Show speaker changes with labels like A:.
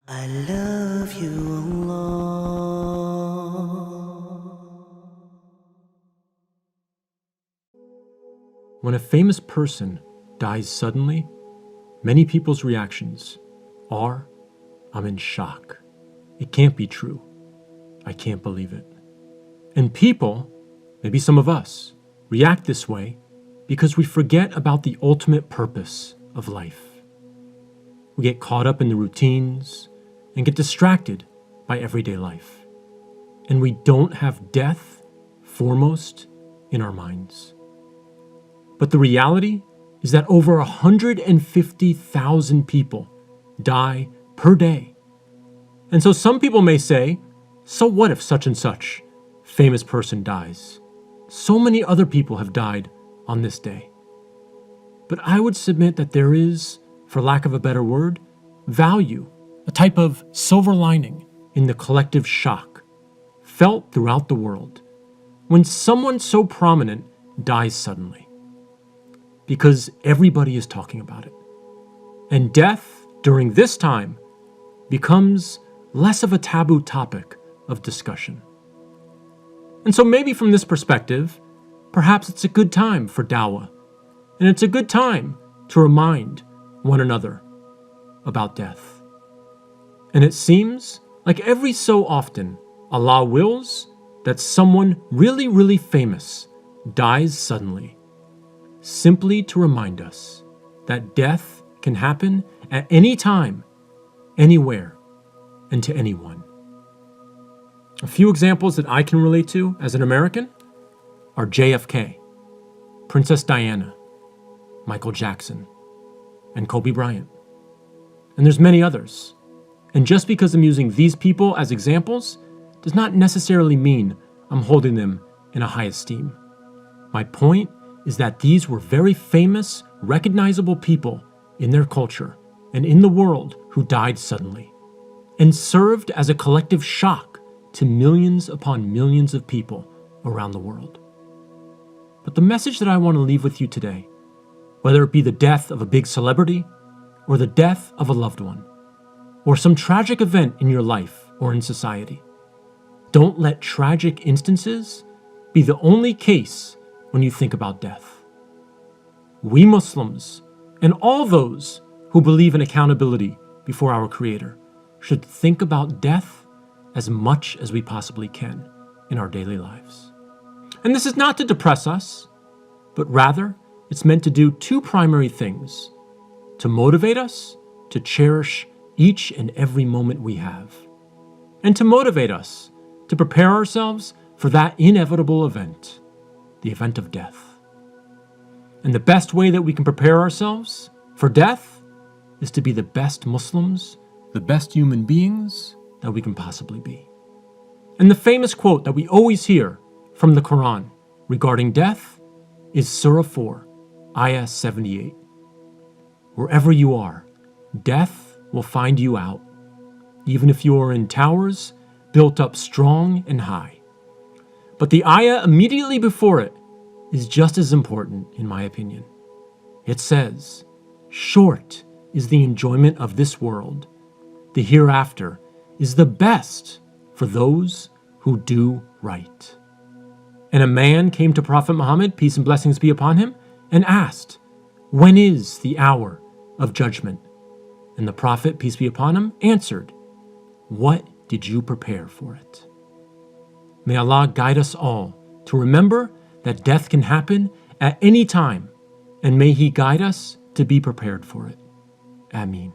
A: I love you, Allah.
B: When a famous person dies suddenly, many people's reactions are, I'm in shock. It can't be true. I can't believe it. And people, maybe some of us, react this way because we forget about the ultimate purpose of life. We get caught up in the routines and get distracted by everyday life. And we don't have death foremost in our minds. But the reality is that over 150,000 people die per day. And so some people may say, so what if such and such famous person dies? So many other people have died on this day. But I would submit that there is, for lack of a better word, value, a type of silver lining in the collective shock felt throughout the world when someone so prominent dies suddenly. Because everybody is talking about it. And death during this time becomes less of a taboo topic of discussion. And so maybe from this perspective, perhaps it's a good time for dawah. And it's a good time to remind one another about death. And it seems like every so often, Allah wills that someone really, really famous dies suddenly, simply to remind us that death can happen at any time, anywhere, and to anyone. A few examples that I can relate to as an American are JFK, Princess Diana, Michael Jackson, and Kobe Bryant. And there's many others. And just because I'm using these people as examples does not necessarily mean I'm holding them in a high esteem. My point is that these were very famous, recognizable people in their culture and in the world who died suddenly and served as a collective shock to millions upon millions of people around the world. But the message that I want to leave with you today, whether it be the death of a big celebrity or the death of a loved one, or some tragic event in your life or in society, don't let tragic instances be the only case when you think about death. We Muslims, and all those who believe in accountability before our Creator, should think about death as much as we possibly can in our daily lives. And this is not to depress us, but rather it's meant to do two primary things: to motivate us to cherish each and every moment we have, and to motivate us to prepare ourselves for that inevitable event, the event of death. And the best way that we can prepare ourselves for death is to be the best Muslims, the best human beings that we can possibly be. And the famous quote that we always hear from the Quran regarding death is Surah 4, Ayah 78. Wherever you are, death will find you out, even if you are in towers built up strong and high. But the ayah immediately before it is just as important, in my opinion. It says, "Short is the enjoyment of this world. The hereafter is the best for those who do right." And a man came to Prophet Muhammad, peace and blessings be upon him, and asked, "When is the hour of judgment?" And the Prophet, peace be upon him, answered, "What did you prepare for it?" May Allah guide us all to remember that death can happen at any time, and may He guide us to be prepared for it. Ameen.